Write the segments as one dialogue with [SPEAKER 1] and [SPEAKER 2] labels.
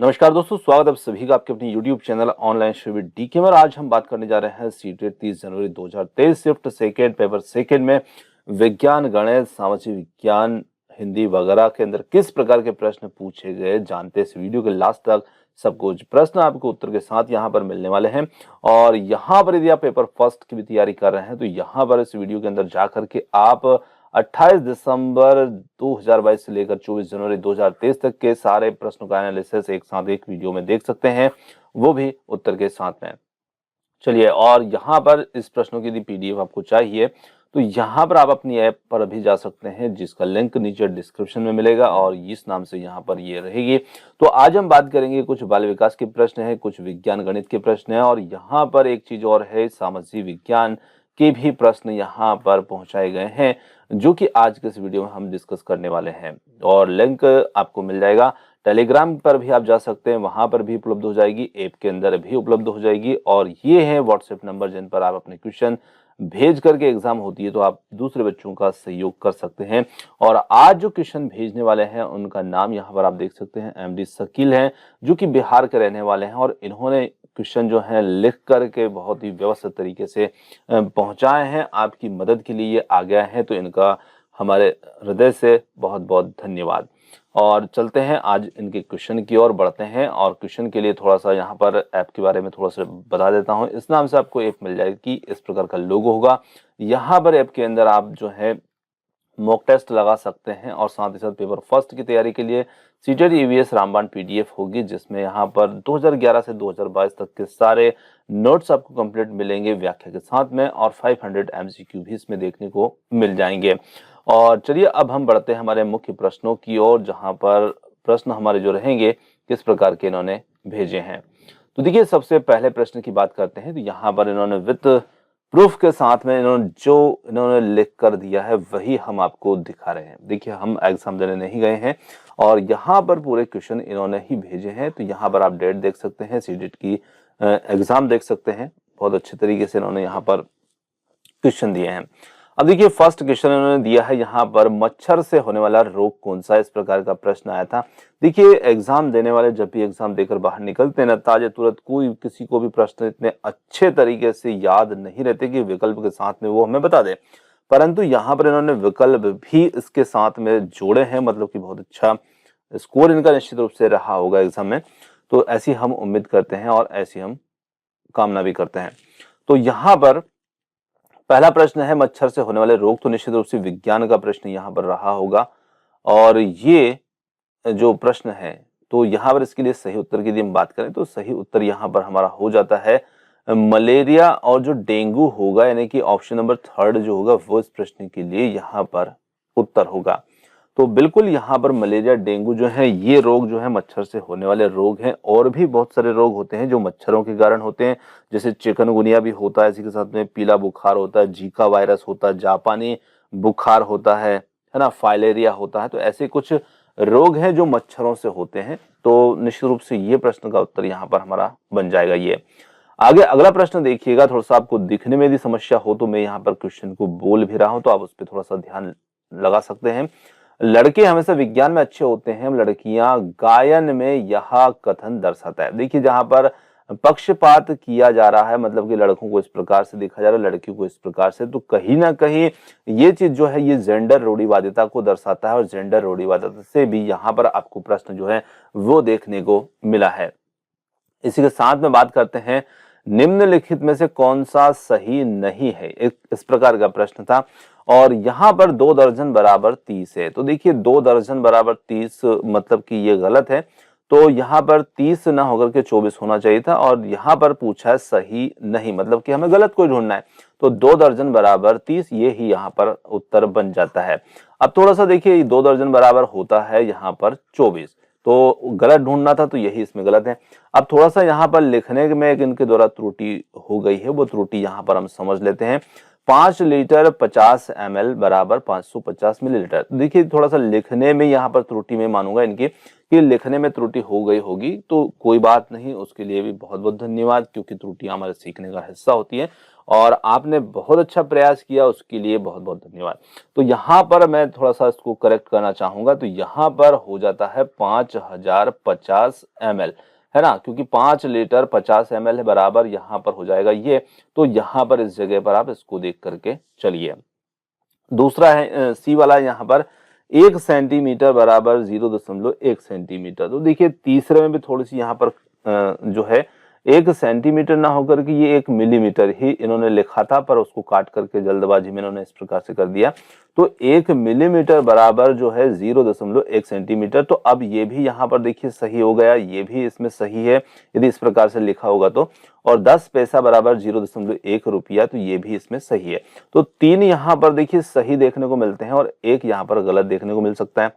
[SPEAKER 1] नमस्कार दोस्तों, स्वागत है आप सभी का आपके अपने YouTube चैनल ऑनलाइन शिविर डीके में। आज हम बात करने जा रहे हैं सीटेट 30 जनवरी 2023 शिफ्ट सेकेंड पेपर सेकेंड में विज्ञान, गणित, सामाजिक विज्ञान, हिंदी वगैरह के अंदर किस प्रकार के प्रश्न पूछे गए, जानते हैं इस वीडियो के लास्ट तक। सब कुछ प्रश्न आपको उत्तर के साथ यहाँ पर मिलने वाले हैं। और यहाँ पर यदि आप पेपर फर्स्ट की भी तैयारी कर रहे हैं तो यहाँ पर इस वीडियो के अंदर जा करके आप 28 दिसंबर 2022 से लेकर 24 जनवरी 2023 तक के सारे प्रश्नों का एनालिसिस एक साथ एक वीडियो में देख सकते हैं, वो भी उत्तर के साथ में। चलिए, और यहाँ पर इस प्रश्नों की यदि पीडीएफ आपको चाहिए तो यहाँ पर आप अपनी ऐप पर अभी जा सकते हैं, जिसका लिंक नीचे डिस्क्रिप्शन में मिलेगा और इस नाम से यहाँ पर ये रहेगी। तो आज हम बात करेंगे, कुछ बाल विकास के प्रश्न है, कुछ विज्ञान गणित के प्रश्न है, और यहाँ पर एक चीज और है, सामाजिक विज्ञान के भी प्रश्न यहाँ पर पहुंचाए गए हैं, जो कि आज के इस वीडियो में हम डिस्कस करने वाले हैं। और लिंक आपको मिल जाएगा, टेलीग्राम पर भी आप जा सकते हैं, वहां पर भी उपलब्ध हो जाएगी, ऐप के अंदर भी उपलब्ध हो जाएगी। और ये है व्हाट्सएप नंबर जिन पर आप अपने क्वेश्चन भेज करके एग्जाम होती है तो आप दूसरे बच्चों का सहयोग कर सकते हैं। और आज जो क्वेश्चन भेजने वाले हैं उनका नाम यहाँ पर आप देख सकते हैं, एमडी शकील हैं, जो कि बिहार के रहने वाले हैं। और इन्होंने क्वेश्चन जो है लिख करके बहुत ही व्यवस्थित तरीके से पहुंचाए हैं, आपकी मदद के लिए ये आ गया है, तो इनका हमारे हृदय से बहुत बहुत धन्यवाद। और चलते हैं आज इनके क्वेश्चन की ओर बढ़ते हैं। और क्वेश्चन के लिए थोड़ा सा यहाँ पर ऐप के बारे में थोड़ा सा बता देता हूँ। इस नाम से आपको ऐप मिल जाएगी, इस प्रकार का लोगो होगा। यहाँ पर ऐप के अंदर आप जो है मॉक टेस्ट लगा सकते हैं, और साथ ही साथ पेपर फर्स्ट की तैयारी के लिए सीटेट ईवीएस रामबाण पीडीएफ होगी, जिसमें यहाँ पर 2011 से 2022 तक के सारे नोट्स आपको कंप्लीट मिलेंगे व्याख्या के साथ में, और 500 एमसीक्यू भी इसमें देखने को मिल जाएंगे। और चलिए अब हम बढ़ते हैं हमारे मुख्य प्रश्नों की ओर, जहाँ पर प्रश्न हमारे जो रहेंगे किस प्रकार के इन्होंने भेजे हैं। तो देखिए, सबसे पहले प्रश्न की बात करते हैं। तो यहाँ पर इन्होंने विथ प्रूफ के साथ में इन्होंने लिख कर दिया है, वही हम आपको दिखा रहे हैं। देखिए, हम एग्जाम देने नहीं गए हैं और यहाँ पर पूरे क्वेश्चन इन्होंने ही भेजे हैं। तो यहाँ पर आप डेट देख सकते हैं, सीटेट की एग्जाम देख सकते हैं। बहुत अच्छे तरीके से इन्होंने यहाँ पर क्वेश्चन दिए हैं। अब देखिए, फर्स्ट क्वेश्चन इन्होंने दिया है यहाँ पर, मच्छर से होने वाला रोग कौन सा, इस प्रकार का प्रश्न आया था। देखिए, एग्जाम देने वाले जब भी एग्जाम देकर बाहर निकलते हैं ना, ताजे तुरंत कोई किसी को भी प्रश्न इतने अच्छे तरीके से याद नहीं रहते कि विकल्प के साथ में वो हमें बता दे, परंतु यहाँ पर इन्होंने विकल्प भी इसके साथ में जोड़े हैं, मतलब कि बहुत अच्छा स्कोर इनका निश्चित रूप से रहा होगा एग्जाम में। तो ऐसी हम उम्मीद करते हैं और ऐसी हम कामना भी करते हैं। तो यहाँ पर पहला प्रश्न है, मच्छर से होने वाले रोग, तो निश्चित रूप से विज्ञान का प्रश्न यहाँ पर रहा होगा। और ये जो प्रश्न है, तो यहाँ पर इसके लिए सही उत्तर की यदि हम बात करें तो सही उत्तर यहाँ पर हमारा हो जाता है मलेरिया और जो डेंगू होगा, यानी कि ऑप्शन नंबर थर्ड जो होगा वो इस प्रश्न के लिए यहाँ पर उत्तर होगा। तो बिल्कुल यहाँ पर मलेरिया, डेंगू जो है, ये रोग जो है मच्छर से होने वाले रोग हैं। और भी बहुत सारे रोग होते हैं जो मच्छरों के कारण होते हैं, जैसे चिकनगुनिया भी होता है, इसी के साथ में पीला बुखार होता है, जीका वायरस होता है, जापानी बुखार होता है ना, फाइलेरिया होता है। तो ऐसे कुछ रोग हैं जो मच्छरों से होते हैं। तो निश्चित रूप से ये प्रश्न का उत्तर यहाँ पर हमारा बन जाएगा। ये आगे अगला प्रश्न देखिएगा, थोड़ा सा आपको दिखने में यदि समस्या हो तो मैं यहाँ पर क्वेश्चन को बोल भी रहा हूँ, तो आप उस पर थोड़ा सा ध्यान लगा सकते हैं। लड़के हमेशा विज्ञान में अच्छे होते हैं, लड़कियां गायन में यह कथन दर्शाता है। देखिए, जहां पर पक्षपात किया जा रहा है, मतलब कि लड़कों को इस प्रकार से देखा जा रहा है, लड़कियों को इस प्रकार से, तो कहीं ना कहीं ये चीज जो है ये जेंडर रूढ़िवादिता को दर्शाता है, और जेंडर रूढ़िवादिता से भी यहाँ पर आपको प्रश्न जो है वो देखने को मिला है। इसी के साथ में बात करते हैं, निम्नलिखित में से कौन सा सही नहीं है, एक इस प्रकार का प्रश्न था। और यहाँ पर 2 दर्जन बराबर 30 है। तो देखिए, 2 दर्जन बराबर 30 मतलब कि ये गलत है। तो यहाँ पर 30 ना होकर के 24 होना चाहिए था, और यहाँ पर पूछा है सही नहीं, मतलब कि हमें गलत को ढूंढना है। तो 2 दर्जन बराबर 30 ये ही यहाँ पर उत्तर बन जाता है। अब थोड़ा सा देखिए, 2 दर्जन बराबर होता है यहाँ पर 24, तो गलत ढूंढना था, तो यही इसमें गलत है। अब थोड़ा सा यहाँ पर लिखने में इनके द्वारा त्रुटि हो गई है, वो त्रुटि यहाँ पर हम समझ लेते हैं। 5 लीटर 50 ml बराबर 550 मिलीलीटर। देखिए थोड़ा सा लिखने में यहाँ पर त्रुटि मैं मानूंगा इनकी कि लिखने में त्रुटि हो गई होगी, तो कोई बात नहीं, उसके लिए भी बहुत बहुत धन्यवाद, क्योंकि त्रुटियां हमारे सीखने का हिस्सा होती है और आपने बहुत अच्छा प्रयास किया, उसके लिए बहुत बहुत धन्यवाद। तो यहाँ पर मैं थोड़ा सा इसको करेक्ट करना चाहूंगा, तो यहाँ पर हो जाता है 5050 ml, है ना, क्योंकि 5 लीटर 50 ml है बराबर यहाँ पर हो जाएगा ये, तो यहाँ पर इस जगह पर आप इसको देख करके चलिए। दूसरा है सी वाला, यहाँ पर 1 सेंटीमीटर बराबर 0.1 सेंटीमीटर। तो देखिए तीसरे में भी थोड़ी सी यहाँ पर जो है 1 सेंटीमीटर ना होकर के ये 1 मिलीमीटर ही इन्होंने लिखा था, पर उसको काट करके जल्दबाजी में इन्होंने इस प्रकार से कर दिया। तो 1 मिलीमीटर बराबर जो है 0.1 सेंटीमीटर। तो अब ये भी यहाँ पर देखिए सही हो गया, ये भी इसमें सही है यदि इस प्रकार से लिखा होगा तो। और 10 पैसा बराबर 0.1 रुपया, तो ये भी इसमें सही है। तो 3 यहाँ पर देखिए सही देखने को मिलते हैं और 1 यहाँ पर गलत देखने को मिल सकता है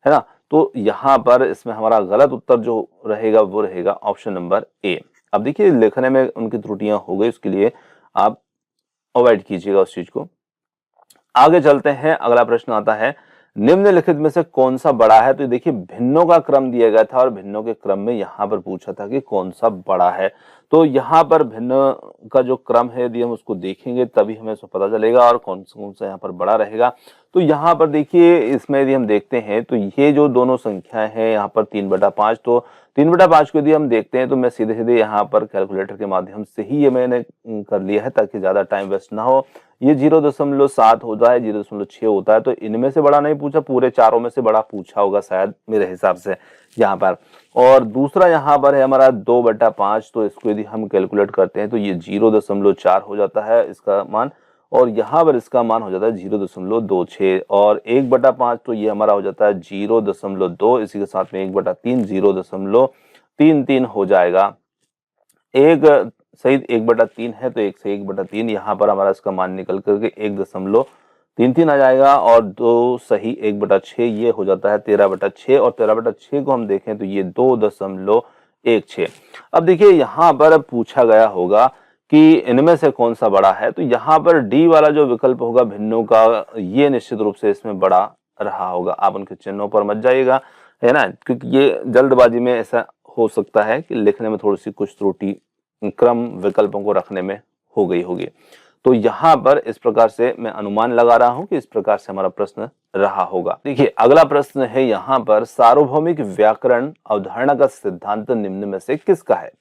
[SPEAKER 1] ना। तो यहाँ पर इसमें हमारा गलत उत्तर जो रहेगा वो रहेगा ऑप्शन नंबर ए। अब देखिए लिखने में उनकी त्रुटियां हो गई, उसके लिए आप अवॉइड कीजिएगा उस चीज को। आगे चलते हैं, अगला प्रश्न आता है, निम्नलिखित में से कौन सा बड़ा है। तो देखिए भिन्नों का क्रम दिया गया था और भिन्नों के क्रम में यहाँ पर पूछा था कि कौन सा बड़ा है। तो यहाँ पर भिन्न का जो क्रम है यदि हम उसको देखेंगे तभी हमें उसको पता चलेगा और कौन सा यहाँ पर बड़ा रहेगा। तो यहाँ पर देखिए इसमें यदि हम देखते हैं तो ये जो दोनों संख्याएं हैं यहाँ पर 3/5, तो 3/5 को यदि हम देखते हैं तो मैं सीधे सीधे यहाँ पर कैलकुलेटर के माध्यम से ही ये मैंने कर लिया है ताकि ज्यादा टाइम वेस्ट ना हो। ये 0.7 होता है, 0.6 होता है, तो इनमें से बड़ा नहीं पूछा, पूरे चारों में से बड़ा पूछा होगा शायद मेरे हिसाब से यहाँ पर। और दूसरा यहाँ पर है हमारा 2/5, तो इसको यदि हम कैलकुलेट करते हैं तो ये 0.4 हो जाता है इसका मान, और यहाँ पर इसका मान हो जाता है 0.26, और 1/5 तो ये हमारा हो जाता है 0.2, इसी के साथ में 1/3 0.33 हो जाएगा। एक सही 1/3 है तो 1 से 1/3 यहाँ पर हमारा इसका मान निकल करके 1.33 आ जाएगा, और 2 सही 1/6 ये हो जाता है 13/6, और 13/6 को हम देखें तो ये 2.16। अब देखिए यहाँ पर पूछा गया होगा कि इनमें से कौन सा बड़ा है, तो यहाँ पर डी वाला जो विकल्प होगा भिन्नों का, ये निश्चित रूप से इसमें बड़ा रहा होगा। आप उनके चिन्हों पर मत जाइएगा, है ना, क्योंकि ये जल्दबाजी में ऐसा हो सकता है कि लिखने में थोड़ी सी कुछ त्रुटि क्रम विकल्पों को रखने में हो गई होगी। तो यहाँ पर इस प्रकार से मैं अनुमान लगा रहा हूं कि इस प्रकार से हमारा प्रश्न रहा होगा। देखिए अगला प्रश्न है यहाँ पर, सार्वभौमिक व्याकरण अवधारणा का सिद्धांत निम्न में से किसका है।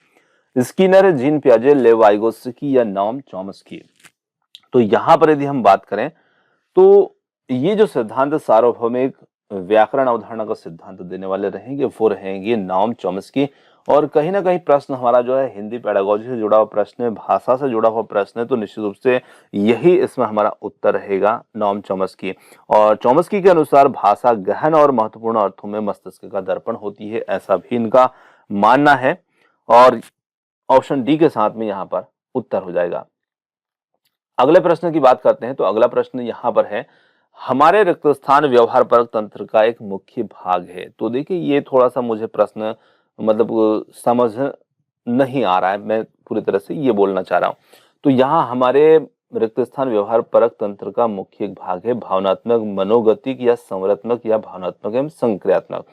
[SPEAKER 1] स्किनर, जीन पियाजे, लेव वाइगोत्स्की या नॉम चॉम्स्की। तो यहाँ पर यदि हम बात करें तो ये जो सिद्धांत सार्वभौमिक व्याकरण अवधारणा का सिद्धांत देने वाले रहेंगे वो रहेंगे नॉम चॉम्स्की। और कहीं ना कहीं प्रश्न हमारा जो है हिंदी पेडागोजी से जुड़ा हुआ प्रश्न है, भाषा से जुड़ा हुआ प्रश्न है, तो निश्चित रूप से यही इसमें हमारा उत्तर रहेगा नॉम चॉम्स्की। और चॉम्स्की के अनुसार भाषा गहन और महत्वपूर्ण अर्थों में मस्तिष्क का दर्पण होती है, ऐसा भी इनका मानना है, और ऑप्शन डी के साथ में यहाँ पर उत्तर हो जाएगा। अगले प्रश्न की बात करते हैं, तो अगला प्रश्न यहाँ पर है, हमारे रिक्त स्थान व्यवहार परक तंत्र का एक मुख्य भाग है। तो देखिए ये थोड़ा सा मुझे प्रश्न मतलब समझ नहीं आ रहा है, मैं पूरी तरह से ये बोलना चाह रहा हूँ। तो यहाँ हमारे रिक्त स्थान व्यवहार परक तंत्र का मुख्य एक भाग है भावनात्मक, मनोगतिक या संवरात्मक या भावनात्मक एवं संक्रियात्मक।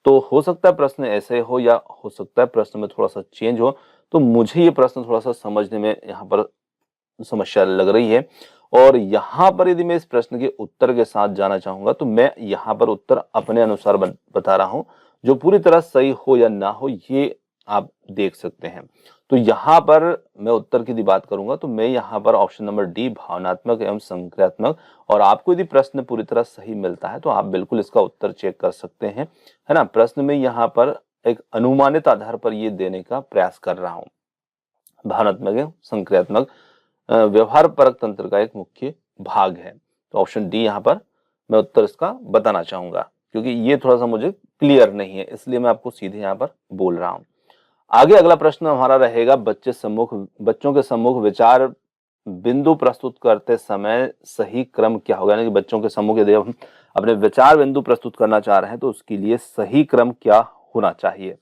[SPEAKER 1] तो हो सकता है प्रश्न ऐसे हो या हो सकता है प्रश्न में थोड़ा सा चेंज हो, तो मुझे ये प्रश्न थोड़ा सा समझने में यहाँ पर समस्या लग रही है। और यहाँ पर यदि मैं इस प्रश्न के उत्तर के साथ जाना चाहूंगा तो मैं यहाँ पर उत्तर अपने अनुसार बता रहा हूं, जो पूरी तरह सही हो या ना हो ये आप देख सकते हैं। तो यहाँ पर मैं उत्तर की यदि बात करूंगा तो मैं यहाँ पर ऑप्शन नंबर डी भावनात्मक एवं संक्रियात्मक, और आपको यदि प्रश्न पूरी तरह सही मिलता है तो आप बिल्कुल इसका उत्तर चेक कर सकते हैं, है ना। प्रश्न में यहाँ पर एक अनुमानित आधार पर ये देने का प्रयास कर रहा हूं। भावनात्मक एवं संक्रियात्मक व्यवहार परक तंत्र का एक मुख्य भाग है। तो ऑप्शन डी यहाँ पर मैं उत्तर इसका बताना चाहूंगा, क्योंकि ये थोड़ा सा मुझे क्लियर नहीं है, इसलिए मैं आपको सीधे यहाँ पर बोल रहा हूं। आगे अगला प्रश्न हमारा रहेगा, बच्चों के सम्मुख विचार बिंदु प्रस्तुत करते समय सही क्रम क्या होगा। यानी कि बच्चों के सम्मुख यदि हम अपने विचार बिंदु प्रस्तुत करना चाह रहे हैं तो उसके लिए सही क्रम क्या होना चाहिए।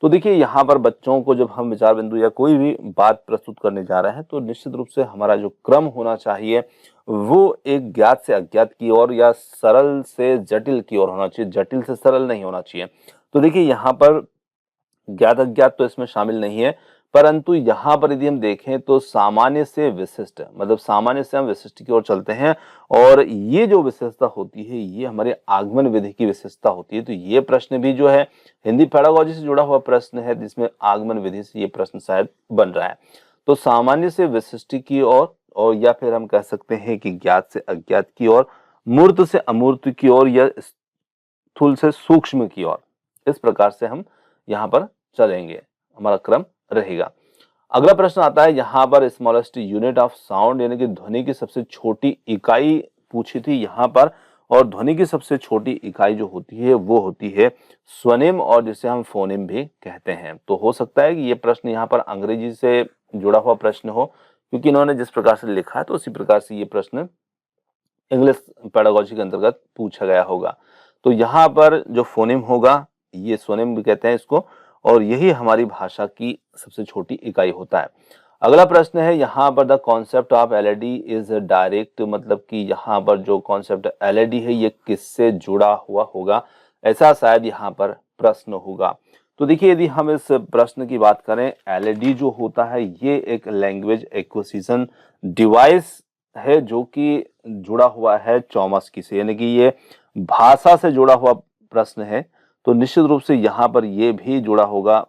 [SPEAKER 1] तो देखिए यहाँ पर बच्चों को जब हम विचार बिंदु या कोई भी बात प्रस्तुत करने जा रहे हैं तो निश्चित रूप से हमारा जो क्रम होना चाहिए वो एक ज्ञात से अज्ञात की ओर या सरल से जटिल की ओर होना चाहिए, जटिल से सरल नहीं होना चाहिए। तो देखिए यहाँ पर ज्ञात अज्ञात तो इसमें शामिल नहीं है, परंतु यहाँ पर यदि हम देखें तो सामान्य से विशिष्ट, मतलब सामान्य से हम विशिष्ट की ओर चलते हैं और ये जो विशेषता होती है ये हमारे आगमन विधि की विशेषता होती है। तो ये प्रश्न भी जो है हिंदी पेडागोजी से जुड़ा हुआ प्रश्न है जिसमें आगमन विधि से ये प्रश्न शायद बन रहा है। तो सामान्य से विशिष्ट की ओर और या फिर हम कह सकते हैं कि ज्ञात से अज्ञात की ओर, मूर्त से अमूर्त की ओर या स्थूल से सूक्ष्म की ओर, इस प्रकार से हम यहाँ पर चलेंगे, हमारा क्रम रहेगा। अगला प्रश्न आता है यहाँ पर स्मॉलेस्ट यूनिट ऑफ साउंड यानी कि ध्वनि की सबसे छोटी इकाई पूछी थी यहाँ पर, और ध्वनि की सबसे छोटी इकाई जो होती है वो होती है स्वनिम और जिसे हम फोनिम भी कहते हैं। तो हो सकता है कि ये प्रश्न यहाँ पर अंग्रेजी से जुड़ा हुआ प्रश्न हो, क्योंकि इन्होंने जिस प्रकार से लिखा है तो उसी प्रकार से ये प्रश्न इंग्लिश पेडागोजी के अंतर्गत पूछा गया होगा। तो यहाँ पर जो फोनिम होगा ये स्वनिम भी कहते हैं इसको, और यही हमारी भाषा की सबसे छोटी इकाई होता है। अगला प्रश्न है यहाँ पर the concept of LED is direct, मतलब कि यहाँ पर जो कॉन्सेप्ट एलईडी है ये किससे जुड़ा हुआ होगा, ऐसा शायद यहाँ पर प्रश्न होगा। तो देखिए यदि हम इस प्रश्न की बात करें, एलईडी जो होता है ये एक लैंग्वेज एक्विजिशन डिवाइस है जो कि जुड़ा हुआ है चौमस्की से, यानी कि ये भाषा से जुड़ा हुआ प्रश्न है। तो निश्चित रूप से यहाँ पर ये भी जुड़ा होगा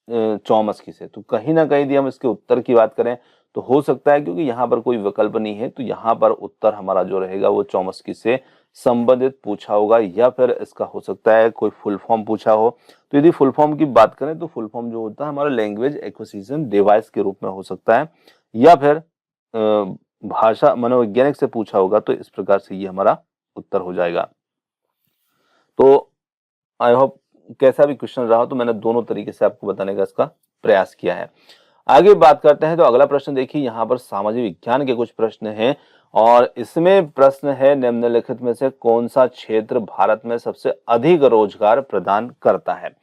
[SPEAKER 1] चौमस्की से। तो कहीं ना कहीं यदि हम इसके उत्तर की बात करें तो हो सकता है, क्योंकि यहाँ पर कोई विकल्प नहीं है, तो यहाँ पर उत्तर हमारा जो रहेगा वो चौमस्की से संबंधित पूछा होगा, या फिर इसका हो सकता है कोई फुल फॉर्म पूछा हो। तो यदि फुल फॉर्म की बात करें तो फुल फॉर्म जो होता है हमारा लैंग्वेज एक्विजिशन डिवाइस के रूप में हो सकता है, या फिर भाषा मनोवैज्ञानिक से पूछा होगा। तो इस प्रकार से ये हमारा उत्तर हो जाएगा। तो आई होप कैसा भी क्वेश्चन रहा हो तो मैंने दोनों तरीके से आपको बताने का इसका प्रयास किया है। आगे बात करते हैं तो अगला प्रश्न देखिए, यहाँ पर सामाजिक विज्ञान के कुछ प्रश्न हैं और इसमें प्रश्न है निम्नलिखित में से कौन सा क्षेत्र भारत में सबसे अधिक रोजगार प्रदान करता है।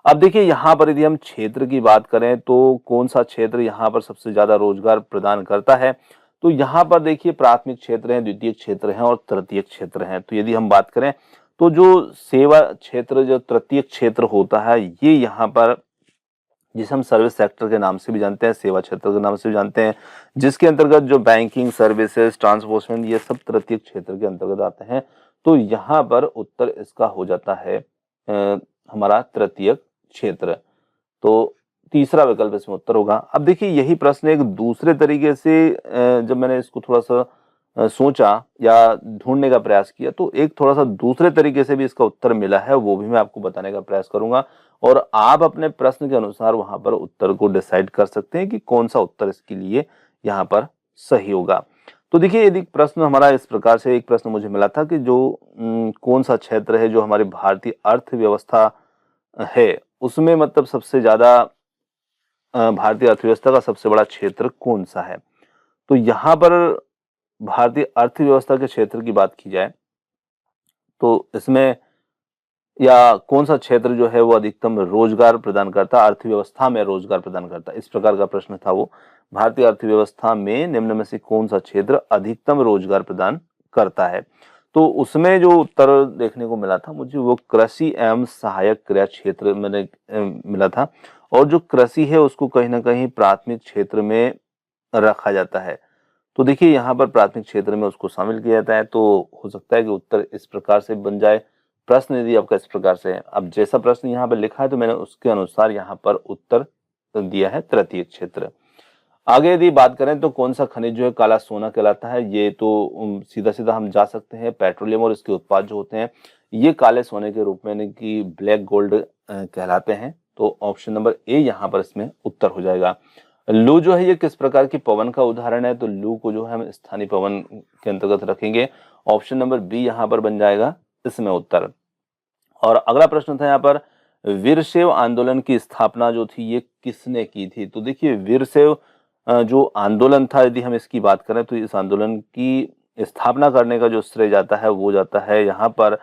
[SPEAKER 1] अब देखिए यहाँ पर यदि हम क्षेत्र की बात करें तो कौन सा क्षेत्र यहाँ पर सबसे ज्यादा रोजगार प्रदान करता है, तो यहाँ पर देखिए प्राथमिक क्षेत्र है, द्वितीय क्षेत्र है और तृतीय क्षेत्र है। तो यदि हम बात करें तो जो सेवा क्षेत्र, जो तृतीय क्षेत्र होता है, ये यहाँ पर जिसे हम सर्विस सेक्टर के नाम से भी जानते हैं, सेवा क्षेत्र के नाम से भी जानते हैं, जिसके अंतर्गत जो बैंकिंग सर्विसेज, ट्रांसपोर्टेशन, ये सब तृतीय क्षेत्र के अंतर्गत आते हैं। तो यहाँ पर उत्तर इसका हो जाता है हमारा तृतीय क्षेत्र। तो तीसरा विकल्प इसमें उत्तर होगा। अब देखिए यही प्रश्न एक दूसरे तरीके से जब मैंने इसको थोड़ा सा सोचा या ढूंढने का प्रयास किया तो एक थोड़ा सा दूसरे तरीके से भी इसका उत्तर मिला है, वो भी मैं आपको बताने का प्रयास करूंगा और आप अपने प्रश्न के अनुसार वहां पर उत्तर को डिसाइड कर सकते हैं कि कौन सा उत्तर इसके लिए यहाँ पर सही होगा। तो देखिए यदि प्रश्न हमारा इस प्रकार से, एक प्रश्न मुझे मिला था कि जो कौन सा क्षेत्र है जो हमारी भारतीय अर्थव्यवस्था है उसमें मतलब सबसे ज्यादा भारतीय अर्थव्यवस्था का सबसे बड़ा क्षेत्र कौन सा है। तो यहाँ पर भारतीय अर्थव्यवस्था के क्षेत्र की बात की जाए तो इसमें या कौन सा क्षेत्र जो है वो अधिकतम रोजगार प्रदान करता, अर्थव्यवस्था में रोजगार प्रदान करता, इस प्रकार का प्रश्न था वो। भारतीय अर्थव्यवस्था में निम्न में से कौन सा क्षेत्र अधिकतम रोजगार प्रदान करता है। तो उसमें जो उत्तर देखने को मिला था मुझे वो कृषि एवं सहायक क्रिया क्षेत्र मैंने मिला था, और जो कृषि है उसको कहीं ना कहीं प्राथमिक क्षेत्र में रखा जाता है। तो देखिए यहाँ पर प्राथमिक क्षेत्र में उसको शामिल किया जाता है। तो हो सकता है कि उत्तर इस प्रकार से बन जाए। प्रश्न यदि आपका इस प्रकार से है, अब जैसा प्रश्न यहाँ पर लिखा है तो मैंने उसके अनुसार यहाँ पर उत्तर दिया है तृतीय क्षेत्र। आगे यदि बात करें तो कौन सा खनिज जो है काला सोना कहलाता है, ये तो सीधा सीधा हम जा सकते हैं, पेट्रोलियम और इसके उत्पाद जो होते हैं ये काले सोने के रूप में यानी कि ब्लैक गोल्ड कहलाते हैं। तो ऑप्शन नंबर ए यहाँ पर इसमें उत्तर हो जाएगा। लू जो है ये किस प्रकार की पवन का उदाहरण है, तो लू को जो है हम स्थानीय पवन के अंतर्गत रखेंगे। ऑप्शन नंबर बी यहाँ पर बन जाएगा इसमें उत्तर। और अगला प्रश्न था यहाँ पर वीरशैव आंदोलन की स्थापना जो थी ये किसने की थी। तो देखिए वीरशैव जो आंदोलन था यदि हम इसकी बात करें तो इस आंदोलन की स्थापना करने का जो श्रेय जाता है वो जाता है यहाँ पर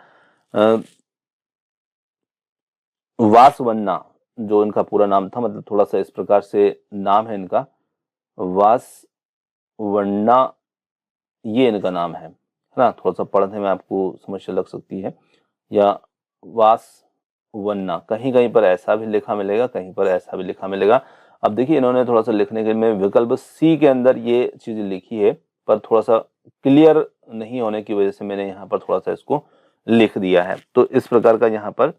[SPEAKER 1] वासवन्ना, जो इनका पूरा नाम था, मतलब थोड़ा सा इस प्रकार से नाम है इनका, वासवण्णा, ये इनका नाम है ना। थोड़ा सा पढ़ने में आपको समस्या लग सकती है, या वासवन्ना, कहीं कहीं पर ऐसा भी लिखा मिलेगा, कहीं पर ऐसा भी लिखा मिलेगा। अब देखिए इन्होंने थोड़ा सा लिखने के में विकल्प सी के अंदर ये चीज लिखी है, पर थोड़ा सा क्लियर नहीं होने की वजह से मैंने यहाँ पर थोड़ा सा इसको लिख दिया है। तो इस प्रकार का यहाँ पर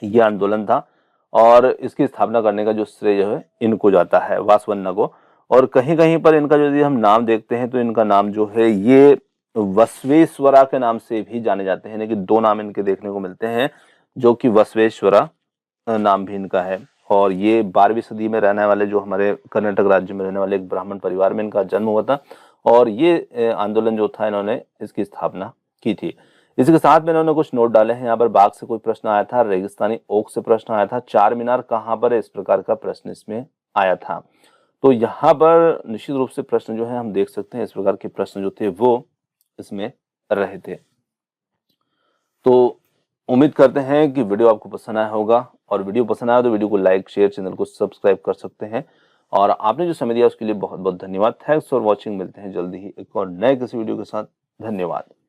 [SPEAKER 1] यह आंदोलन था, और इसकी स्थापना करने का जो श्रेय जो है इनको जाता है, वासवन्ना को। और कहीं कहीं पर इनका यदि हम नाम देखते हैं तो इनका नाम जो है ये बसवेश्वरा के नाम से भी जाने जाते हैं, यानी कि दो नाम इनके देखने को मिलते हैं, जो कि बसवेश्वरा नाम भी इनका है। और ये 12वीं सदी में रहने वाले, जो हमारे कर्नाटक राज्य में रहने वाले एक ब्राह्मण परिवार में इनका जन्म हुआ था, और ये आंदोलन जो था इन्होंने इसकी स्थापना की थी। इसी के साथ में इन्होंने कुछ नोट डाले हैं। यहाँ पर बाघ से कोई प्रश्न आया था, रेगिस्तानी ओक से प्रश्न आया था, चार मीनार कहाँ पर है, इस प्रकार का प्रश्न इसमें आया था। तो यहाँ पर निश्चित रूप से प्रश्न जो है हम देख सकते हैं, इस प्रकार के प्रश्न जो थे वो इसमें रहे थे। तो उम्मीद करते हैं कि वीडियो आपको पसंद आया होगा, और वीडियो पसंद आया तो वीडियो को लाइक, शेयर, चैनल को सब्सक्राइब कर सकते हैं। और आपने जो समय दिया उसके लिए बहुत बहुत धन्यवाद। Thanks for watching. मिलते हैं जल्दी ही एक और नए किसी वीडियो के साथ। धन्यवाद।